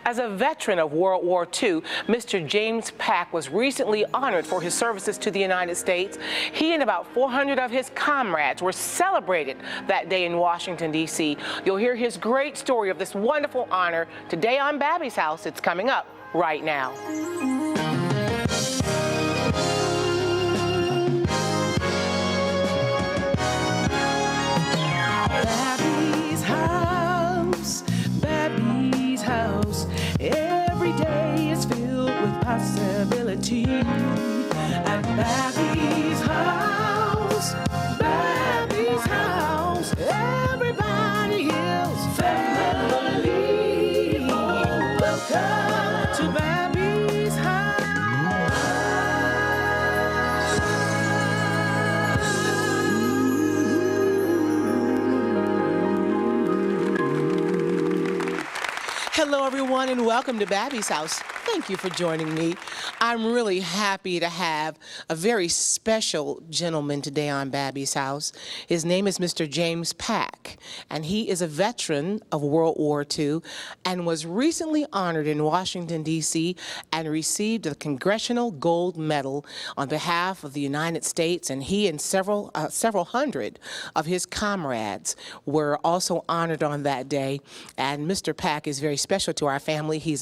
As a veteran of World War II, Mr. James Pack was recently honored for his services to the United States. He and about 400 of his comrades were celebrated that day in Washington, D.C. You'll hear his great story of this wonderful honor today on Babbie's House. It's coming up right now. Babbie's house, Babbie's house. Every day is filled with possibility. At Babbie's house, Babbie's house. Everybody is family. Welcome to Babbie's house. Hello, everyone, and welcome to Babbie's House. Thank you for joining me. I'm really happy to have a very special gentleman today on Babbie's House. His name is Mr. James Pack, and he is a veteran of World War II and was recently honored in Washington, D.C. and received the Congressional Gold Medal on behalf of the United States, and he and several hundred of his comrades were also honored on that day. And Mr. Pack is very special to our family. He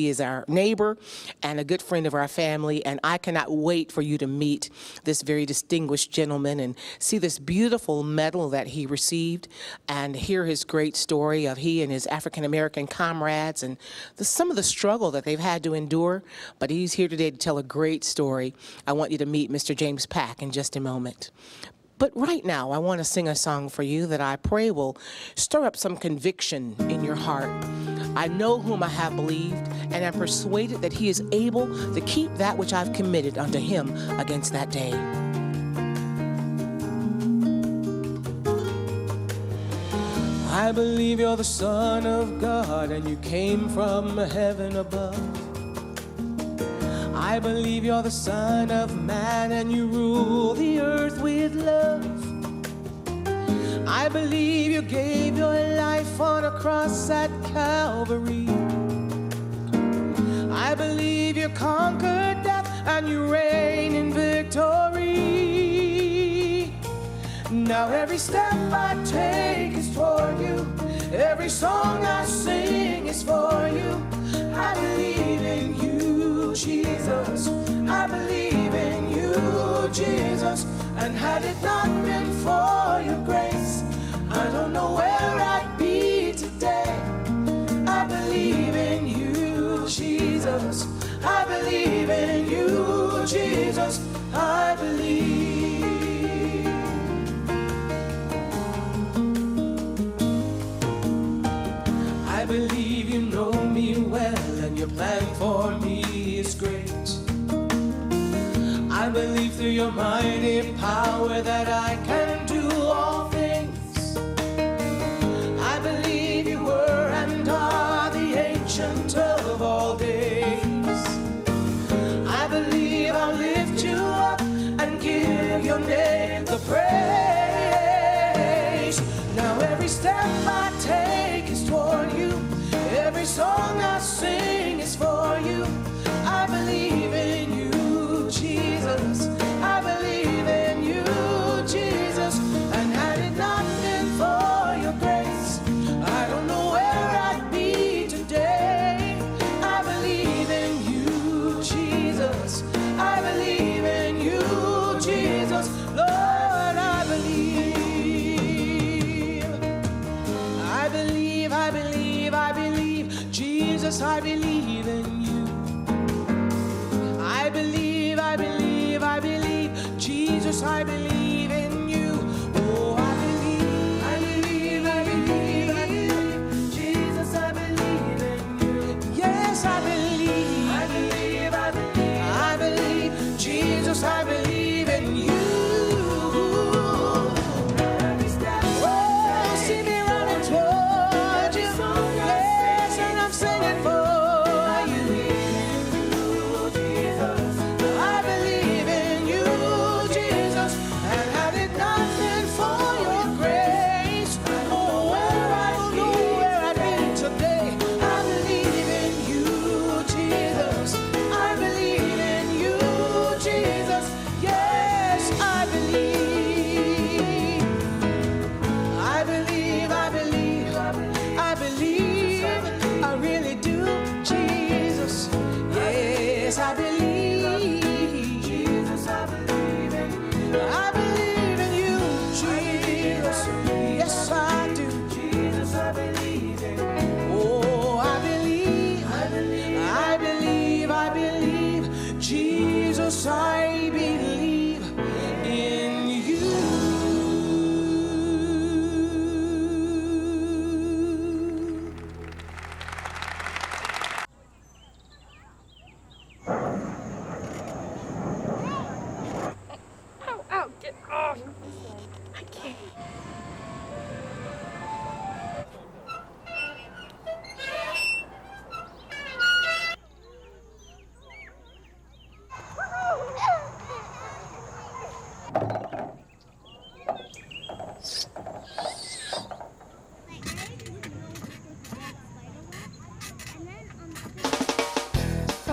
is our neighbor and a good friend of our family, and I cannot wait for you to meet this very distinguished gentleman and see this beautiful medal that he received and hear his great story of he and his African-American comrades and some of the struggle that they've had to endure. But he's here today to tell a great story. I want you to meet Mr. James Pack in just a moment. But right now, I want to sing a song for you that I pray will stir up some conviction in your heart. I know whom I have believed, and am persuaded that he is able to keep that which I've committed unto him against that day. I believe you're the Son of God and you came from heaven above. I believe you're the Son of Man and you rule the earth with love. I believe you gave your life on a cross at Calvary. I believe you conquered death and you reign in victory. Now every step I take is toward you. Every song I sing is for you. I believe in you, Jesus. I believe in you, Jesus. And had it not been for your grace, I don't know where I'd be today. I believe in you, Jesus. I believe in you, Jesus. I believe. I believe you know me well and your plan for me is great. I believe through your mighty power that I can do all things. I believe you were and are the ancient of all days. I believe I'll lift you up and give your name the praise. Now every step I take is toward you. Every song I sing is for you. I believe in you, Jesus. I believe in you, Jesus. And had it not been for your grace, I don't know where I'd be today. I believe in you, Jesus. I believe in you, Jesus. Lord, I believe. I believe, I believe, I believe. Jesus, I believe in you. I believe, I believe, I believe. Jesus, I believe in you. Oh, I believe, I believe, I believe, I believe. Jesus, I believe in you. Yes, I believe, I believe, I believe, I believe. Jesus, I believe in you. Oh, see me running toward you. Yes, and I'm singing for you. I believe in you, Jesus.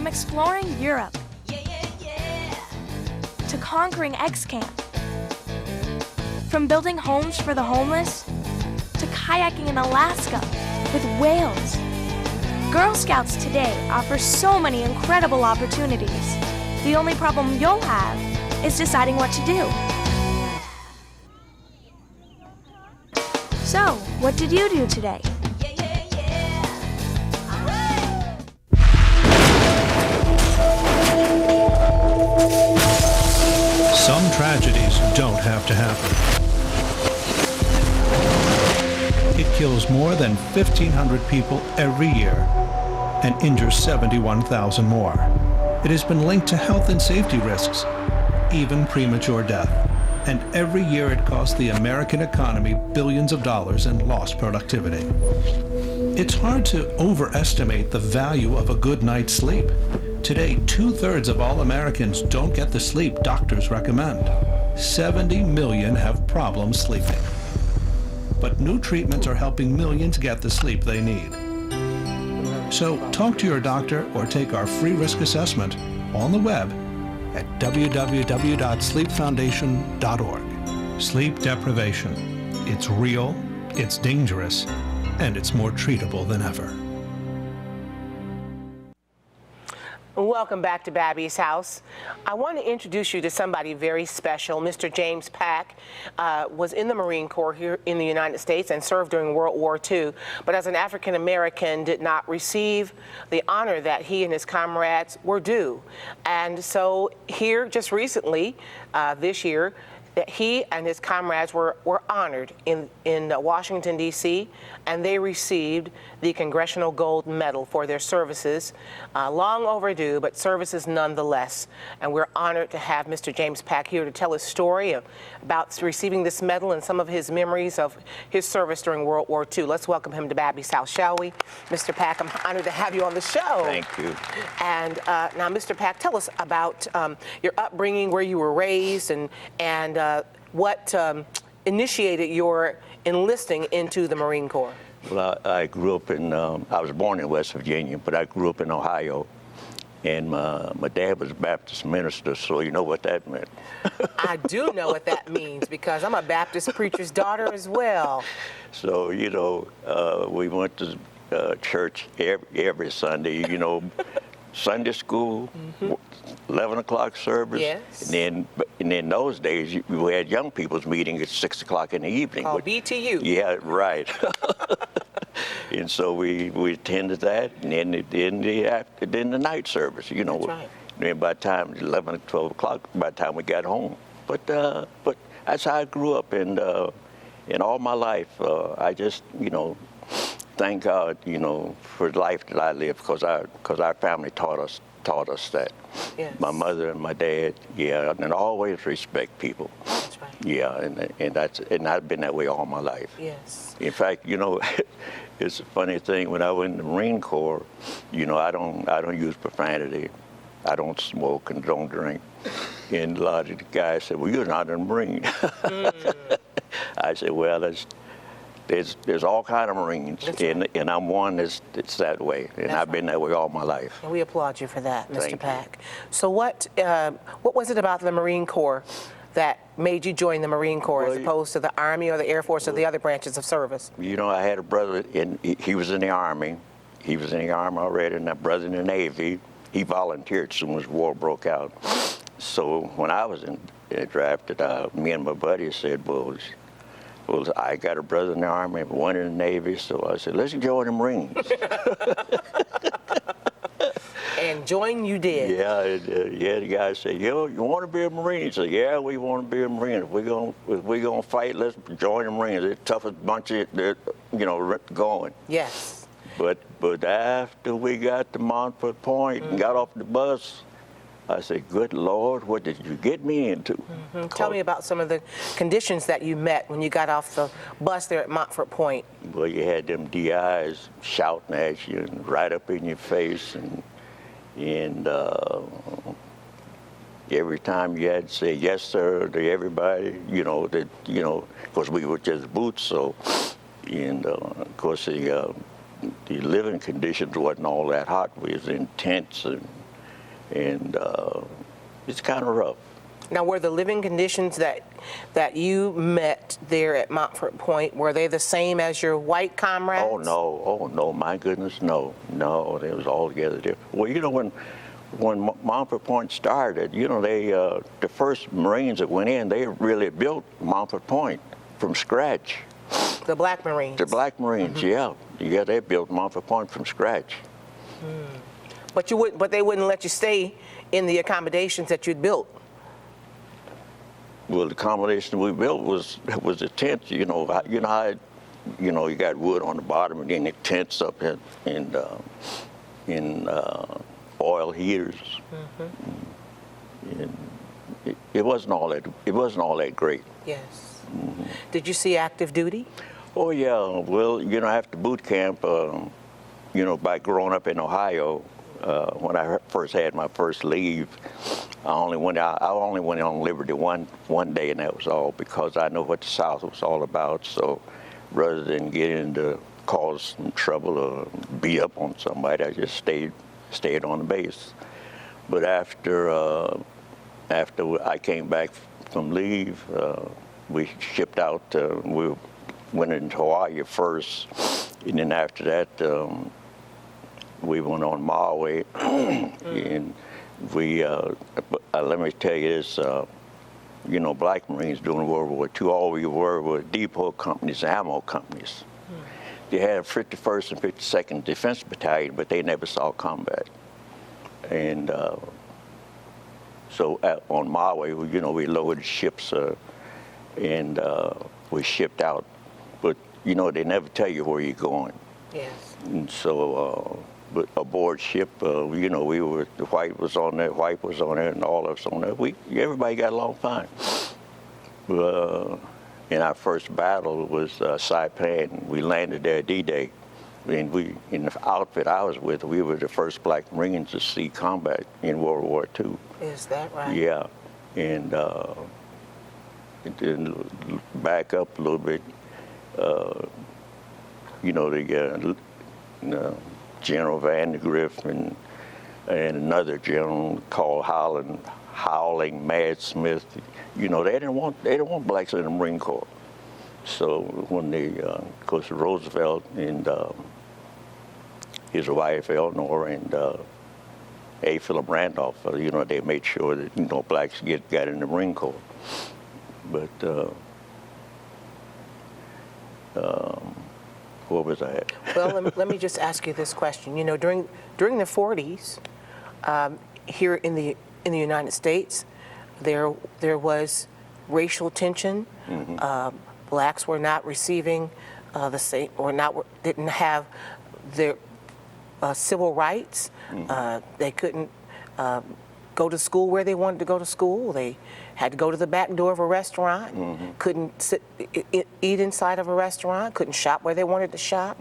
From exploring Europe to conquering X Camp. From building homes for the homeless to kayaking in Alaska with whales. Girl Scouts today offers so many incredible opportunities. The only problem you'll have is deciding what to do. So, what did you do today? Some tragedies don't have to happen. It kills more than 1,500 people every year and injures 71,000 more. It has been linked to health and safety risks, even premature death. And every year it costs the American economy billions of dollars in lost productivity. It's hard to overestimate the value of a good night's sleep. Today, 2/3 of all Americans don't get the sleep doctors recommend. 70 million have problems sleeping. But new treatments are helping millions get the sleep they need. So talk to your doctor or take our free risk assessment on the web at www.sleepfoundation.org. Sleep deprivation. It's real, it's dangerous, and it's more treatable than ever. Welcome back to Babbie's house. I want to introduce you to somebody very special. Mr. James Pack was in the Marine Corps here in the United States and served during World War II, but as an African American did not receive the honor that he and his comrades were due. And so here just recently, this year, that he and his comrades were honored in Washington, D.C., and they received the Congressional Gold Medal for their services. Long overdue, but services nonetheless. And we're honored to have Mr. James Pack here to tell his story about receiving this medal and some of his memories of his service during World War II. Let's welcome him to Babbie's house, shall we? Mr. Pack, I'm honored to have you on the show. Thank you. And now, Mr. Pack, tell us about your upbringing, where you were raised, and what initiated your enlisting into the Marine Corps. Well, I grew up in, I was born in West Virginia, but I grew up in Ohio. And my dad was a Baptist minister, so you know what that meant. I do know what that means because I'm a Baptist preacher's daughter as well. So, you know, we went to church every Sunday, you know, Sunday school, 11 o'clock service. Yes. And then those days, we had young people's meeting at 6 o'clock in the evening. Called BTU. Yeah, right. And so we attended that, and then the night service, you know. That's right. Then by the time 11 or 12 o'clock, by the time we got home. But that's how I grew up, and all my life, I just, you know, thank God, you know, for the life that I live, because our family taught us that. Yes. My mother and my dad, yeah, and always respect people. That's right. Yeah, and I've been that way all my life. Yes. In fact, you know, it's a funny thing. When I was in the Marine Corps, you know, I don't use profanity. I don't smoke and don't drink. And a lot of the guys said, "Well, you're not a Marine." I said, "Well, there's all kind of Marines, right. and I'm one that's that way, and I've been that way all my life." And we applaud you for that, Mr. Thank you. Pack. So what was it about the Marine Corps that made you join the Marine Corps as opposed to the Army or the Air Force or the other branches of service? You know, I had a brother, and he was in the Army. He was in the Army already, and that brother in the Navy. He volunteered as soon as war broke out. So when I was drafted, me and my buddy said, well, I got a brother in the Army, one in the Navy, so I said, let's join the Marines. And join you did. Yeah, the guy said, you want to be a Marine? He said, yeah, we want to be a Marine. If we're gonna fight, let's join the Marines. They're the toughest bunch going. Yes. But after we got to Montford Point and got off the bus, I said, good Lord, what did you get me into? Tell me about some of the conditions that you met when you got off the bus there at Montford Point. Well, you had them DIs shouting at you and right up in your face, and every time you had to say yes, sir, to everybody, because we were just boots, so, and of course the living conditions wasn't all that hot. We was in tents, and it's kind of rough. Now, were the living conditions that you met there at Montfort Point, were they the same as your white comrades? Oh no, my goodness, no, it was altogether different. Well, you know, when Montfort Point started, you know, they the first Marines that went in, they really built Montfort Point from scratch. The Black Marines. The Black Marines, yeah, they built Montfort Point from scratch. But they wouldn't let you stay in the accommodations that you'd built. Well, the accommodation we built was a tent. You know, you got wood on the bottom, and then the tents up in oil heaters. And it wasn't all that great. Yes. Did you see active duty? Oh yeah. Well, you know, after boot camp, you know, by growing up in Ohio, when I first had my first leave, I only went on Liberty one day, and that was all, because I know what the South was all about. So rather than get into cause some trouble or beat up on somebody, I just stayed on the base. But after I came back from leave, we shipped out. We went into Hawaii first, and then after that, we went on Maui, and we, let me tell you this, you know, Black Marines during World War II, all we were depot companies, ammo companies. They had 51st and 52nd Defense Battalion, but they never saw combat. And so on Maui, you know, we loaded ships and we shipped out. But, you know, they never tell you where you're going. Yes. And so, but aboard ship, you know, the white was on there, and all of us on there. Everybody got along fine. In our first battle was Saipan. We landed there D-Day. And in the outfit I was with, we were the first Black Marines to see combat in World War II. Is that right? Yeah. And then back up a little bit, you know, the General Vandegrift and another general called Howling Mad Smith. You know, they didn't want blacks in the Marine Corps. So when of course, Roosevelt and his wife Eleanor and A. Philip Randolph, you know, they made sure that, you know, blacks got in the Marine Corps. But what was I at? Well, let me just ask you this question. You know, during the 40s, here in the United States, there was racial tension. Blacks were not receiving the same, or didn't have their civil rights. They couldn't go to school where they wanted to go to school. They had to go to the back door of a restaurant. Couldn't eat inside of a restaurant. Couldn't shop where they wanted to shop.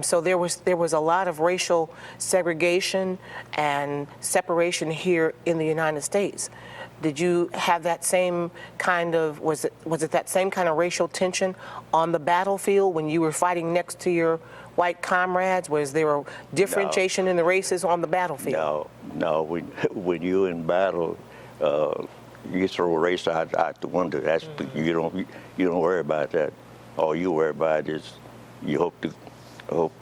So there was a lot of racial segregation and separation here in the United States. Did you have that same kind of, was it that same kind of racial tension on the battlefield when you were fighting next to your white comrades? Was there a differentiation in the races on the battlefield? No. When you're in battle, you throw a race out the window. That's you don't worry about that. All you worry about is you hope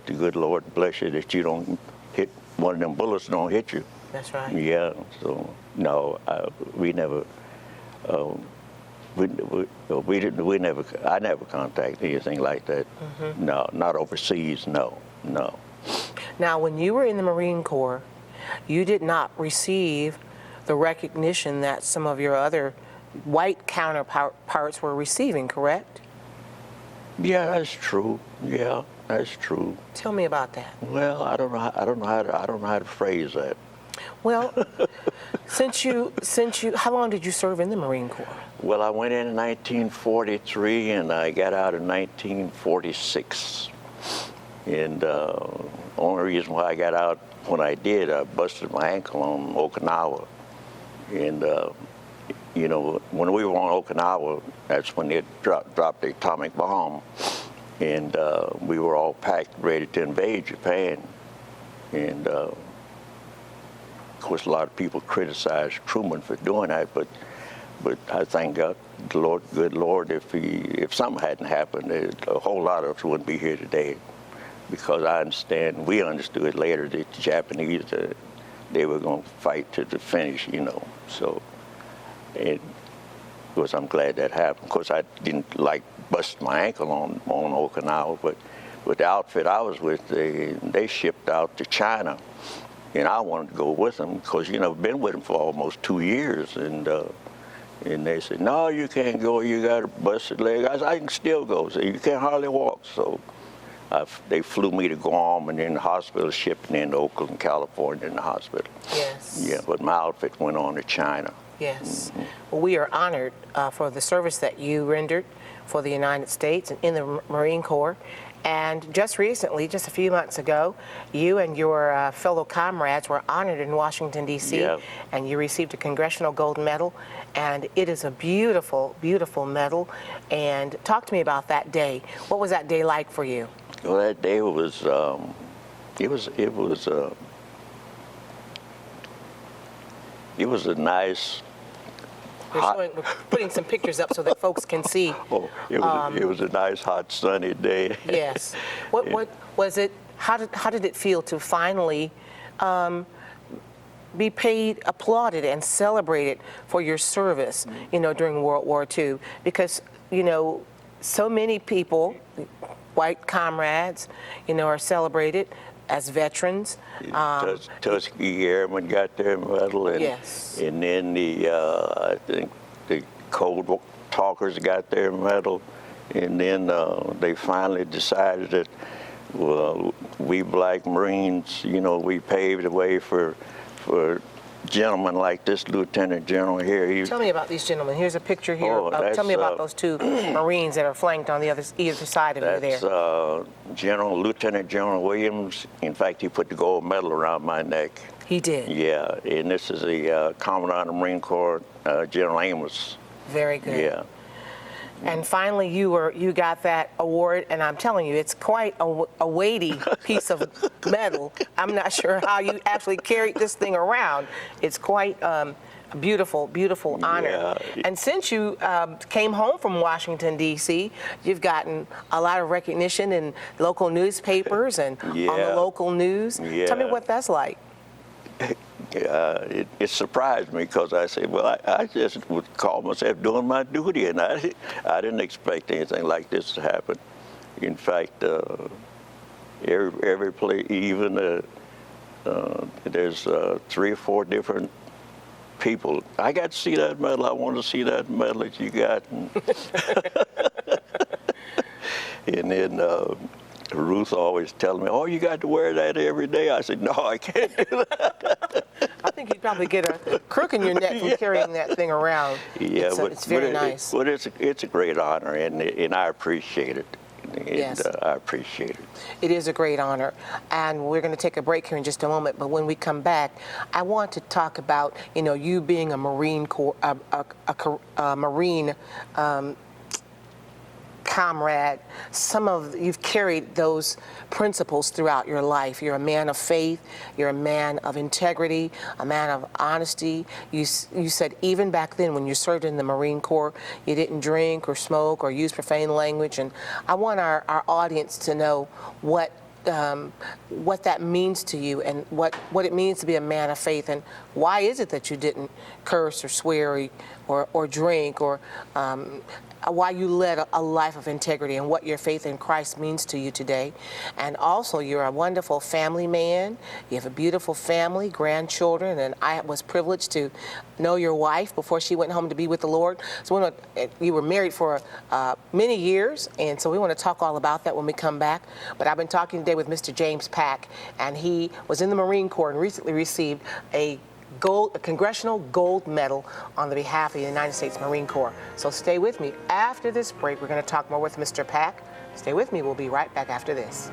the good Lord bless you that you don't hit one of them bullets. Don't hit you. That's right. Yeah. So no, we never. We never. I never contacted anything like that. No, not overseas. No. Now, when you were in the Marine Corps, you did not receive the recognition that some of your other white counterparts were receiving, correct? Yeah, that's true. Yeah, that's true. Tell me about that. Well, I don't know how to phrase that. Well, since you, how long did you serve in the Marine Corps? Well, I went in 1943 and I got out in 1946. And only reason why I got out when I did, I busted my ankle on Okinawa. And you know, when we were on Okinawa, that's when they dropped the atomic bomb, and we were all packed, ready to invade Japan. And Of course, a lot of people criticize Truman for doing that, but I thank God, the Lord, good Lord, if something hadn't happened, a whole lot of us wouldn't be here today. Because we understood later that the Japanese, they were going to fight to the finish, you know. So, of course, I'm glad that happened. Of course, I didn't like bust my ankle on Okinawa, but with the outfit I was with, they shipped out to China. And I wanted to go with them because, you know, I've been with them for almost 2 years. And they said, no, you can't go. You got a busted leg. I said, I can still go. So you can't hardly walk. So they flew me to Guam and in the hospital, shipped me into Oakland, California in the hospital. Yes. Yeah, but my outfit went on to China. Yes. Well, we are honored for the service that you rendered for the United States and in the Marine Corps. And just recently, just a few months ago, you and your fellow comrades were honored in Washington, D.C., Yeah. and you received a Congressional Gold Medal, and it is a beautiful, beautiful medal. And talk to me about that day. What was that day like for you? Well, that day was, it was a nice, We're putting some pictures up so that folks can see. it was a nice, hot, sunny day. Yes. What was it? How did it feel to finally be paid, applauded, and celebrated for your service, you know, during World War II? Because, you know, so many people, white comrades, you know, are celebrated as veterans. Tuskegee Airmen got their medal, and Yes. and then I think the Cold Talkers got their medal, and then they finally decided that, well, we black Marines, you know, we paved the way for gentlemen like this Lieutenant General here. Tell me about these gentlemen. Here's a picture here. Tell me about those two Marines that are flanked on either side of you there. That's Lieutenant General Williams. In fact, he put the gold medal around my neck. He did. Yeah, and this is the Commandant of the Marine Corps, General Amos. Very good. Yeah. And finally, you got that award, and I'm telling you, it's quite a weighty piece of metal. I'm not sure how you actually carried this thing around. It's quite a beautiful, beautiful honor. Yeah. And since you came home from Washington, D.C., you've gotten a lot of recognition in local newspapers and on the Yeah. local news. Yeah. Tell me what that's like. It surprised me because I said, well, I just would call myself doing my duty, and I didn't expect anything like this to happen. In fact, every place, even there's 3 or 4 different people. I got to see that medal. I want to see that medal that you got. And then Ruth always telling me, oh, you got to wear that every day. I said, no, I can't do that. I think you'd probably get a crook in your neck from carrying that thing around. Yeah, it's very nice. But it's a great honor, and I appreciate it. And Yes. I appreciate it. It is a great honor, and we're going to take a break here in just a moment. But when we come back, I want to talk about, you know, you being a Marine Corps, a Marine comrade. You've carried those principles throughout your life. You're a man of faith. You're a man of integrity, a man of honesty. You said even back then when you served in the Marine Corps, you didn't drink or smoke or use profane language. And I want our audience to know what that means to you and what it means to be a man of faith, and why is it that you didn't curse or swear or drink, or why you led a life of integrity, and what your faith in Christ means to you today. And also, you're a wonderful family man. You have a beautiful family, grandchildren, and I was privileged to know your wife before she went home to be with the Lord. So you were married for many years, and so we want to talk all about that when we come back. But I've been talking today with Mr. James Pack, and he was in the Marine Corps and recently received a Congressional Gold Medal on the behalf of the United States Marine Corps. So stay with me. After this break, we're going to talk more with Mr. Pack. Stay with me. We'll be right back after this.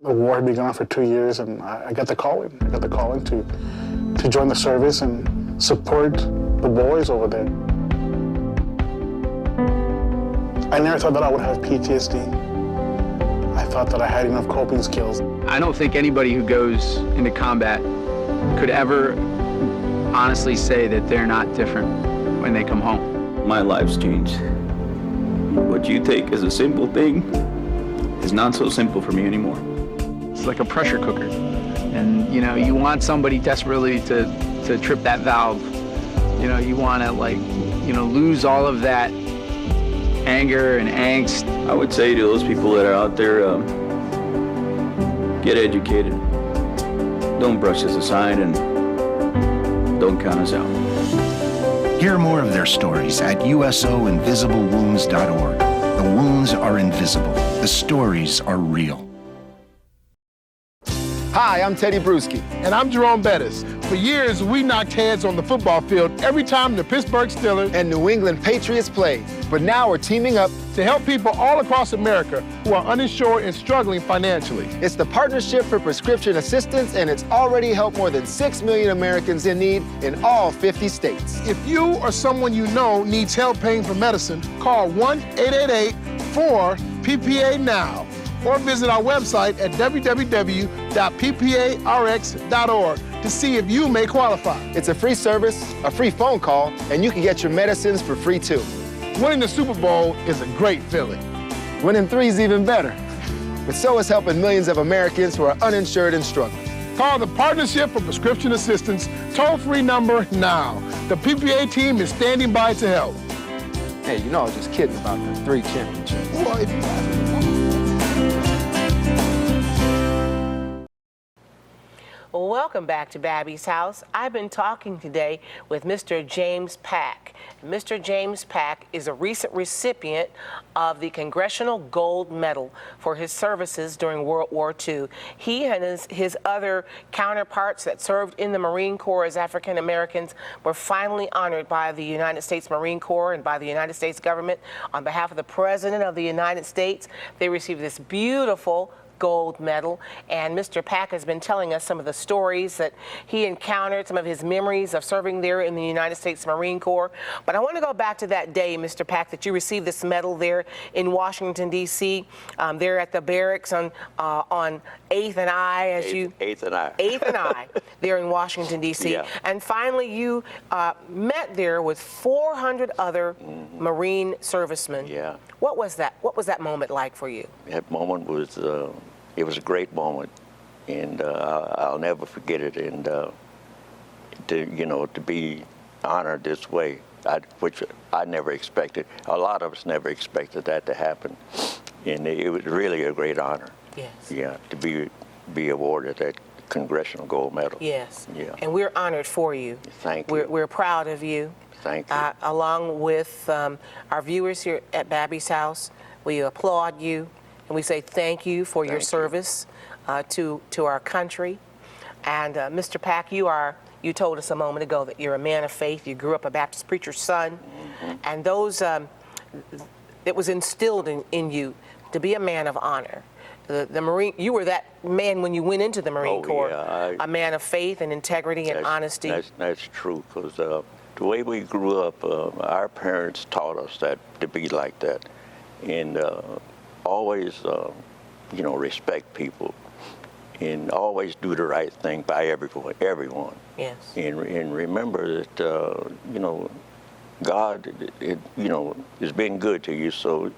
The war had been going on for 2 years, and I got the call in. I got the call in to join the service and support the boys over there. I never thought that I would have PTSD. I thought that I had enough coping skills. I don't think anybody who goes into combat could ever honestly say that they're not different when they come home. My life's changed. What you take as a simple thing is not so simple for me anymore. It's like a pressure cooker. And, you know, you want somebody desperately to trip that valve. You know, you want to, like, you know, lose all of that anger and angst. I would say to those people that are out there, get educated. Don't brush us aside and don't count us out. Hear more of their stories at usoinvisiblewounds.org. The wounds are invisible. The stories are real. Hi, I'm Teddy Bruschi. And I'm Jerome Bettis. For years, we knocked heads on the football field every time the Pittsburgh Steelers and New England Patriots played. But now we're teaming up to help people all across America who are uninsured and struggling financially. It's the Partnership for Prescription Assistance, and it's already helped more than 6 million Americans in need in all 50 states. If you or someone you know needs help paying for medicine, call 1-888-4-PPA now, or visit our website at www.pparx.org to see if you may qualify. It's a free service, a free phone call, and you can get your medicines for free too. Winning the Super Bowl is a great feeling. Winning 3 is even better. But so is helping millions of Americans who are uninsured and struggling. Call the Partnership for Prescription Assistance toll-free number now. The PPA team is standing by to help. Hey, you know I was just kidding about the 3 championships. Well, if you Welcome back to Babbie's House. I've been talking today with Mr. James Pack. Mr. James Pack is a recent recipient of the Congressional Gold Medal for his services during World War II. He and his other counterparts that served in the Marine Corps as African Americans were finally honored by the United States Marine Corps and by the United States government. On behalf of the President of the United States, they received this beautiful gold medal, and Mr. Pack has been telling us some of the stories that he encountered, some of his memories of serving there in the United States Marine Corps. But I want to go back to that day, Mr. Pack, that you received this medal there in Washington, D.C., there at the barracks on 8th and I, as you... 8th and I. 8th and I, there in Washington, D.C. Yeah. And finally, you met there with 400 other Marine servicemen. Yeah. What was that? What was that moment like for you? That moment was, it was a great moment, and I'll never forget it. And to be honored this way, which I never expected. A lot of us never expected that to happen, and it was really a great honor. Yes. Yeah, to be awarded that Congressional Gold Medal. Yes. Yeah. And we're honored for you. Thank you. We're proud of you. Thank you. Along with our viewers here at Babbie's House, we applaud you and we say thank you for your service to our country. And Mr. Pack, you told us a moment ago that you're a man of faith. You grew up a Baptist preacher's son, and those it was instilled in you to be a man of honor. The Marine, you were that man when you went into the Marine Corps, yeah, a man of faith and integrity and honesty. That's true, because the way we grew up, our parents taught us that to be like that, and always, respect people, and always do the right thing by everyone. Yes. And remember that, God, has been good to you, so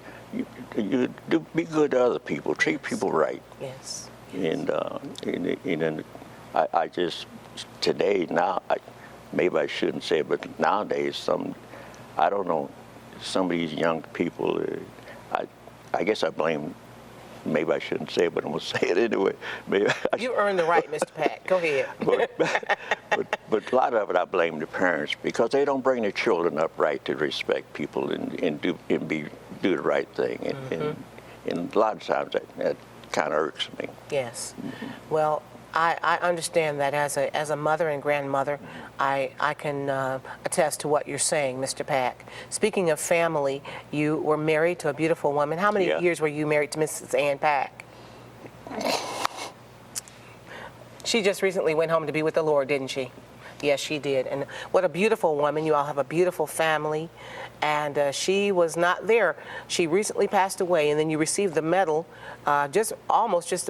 you do be good to other people, treat people right. Yes. And I just today now, maybe I shouldn't say it, but nowadays I don't know, some of these young people, I guess I blame. Maybe I shouldn't say it, but I'm gonna say it anyway. You earned the right, Mr. Pack. Go ahead. but a lot of it I blame the parents, because they don't bring their children up right to respect people and do the right thing. And a lot of times that kind of irks me. Yes. Well, I understand that as a mother and grandmother, I can attest to what you're saying, Mr. Pack. Speaking of family, you were married to a beautiful woman. How many years were you married to Mrs. Ann Pack? She just recently went home to be with the Lord, didn't she? Yes, she did. And what a beautiful woman. You all have a beautiful family. And she was not there. She recently passed away, and then you received the medal just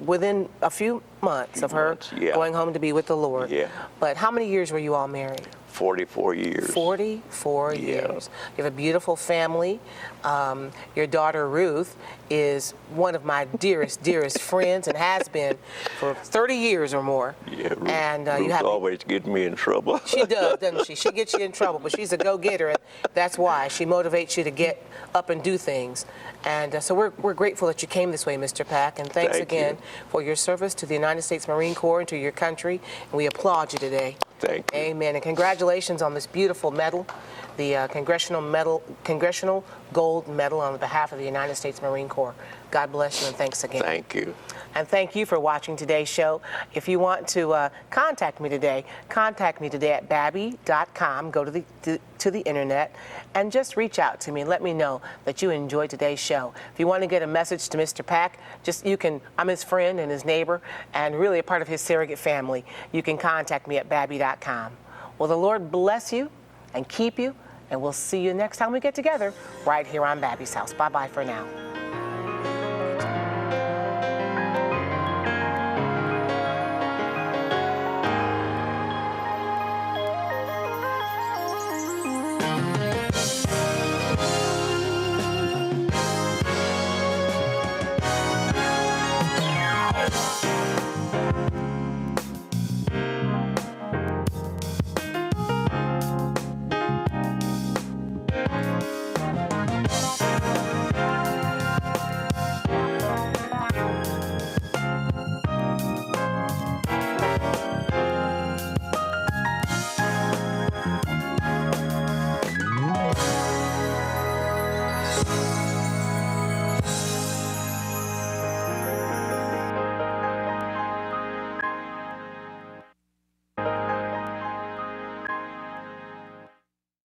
within a few months of her going home to be with the Lord. Yeah. But how many years were you all married? 44 years. 44 years. You have a beautiful family. Your daughter Ruth is one of my dearest friends and has been for 30 years or more. Yeah, Ruth, and Ruth you have always gets me in trouble. She does, doesn't she? She gets you in trouble, but she's a go-getter, and that's why. She motivates you to get up and do things. And so we're grateful that you came this way, Mr. Pack, and thanks again for your service to the United States Marine Corps and to your country, and we applaud you today. Thank you. Amen, and congratulations on this beautiful medal, the Congressional Gold Medal on behalf of the United States Marine Corps. God bless you, and thanks again. Thank you. And thank you for watching today's show. If you want to contact me today at Babbie.com. Go to the internet and just reach out to me and let me know that you enjoyed today's show. If you want to get a message to Mr. Pack, I'm his friend and his neighbor and really a part of his surrogate family. You can contact me at Babbie.com. Well, the Lord bless you and keep you, and we'll see you next time we get together right here on Babbie's House. Bye-bye for now.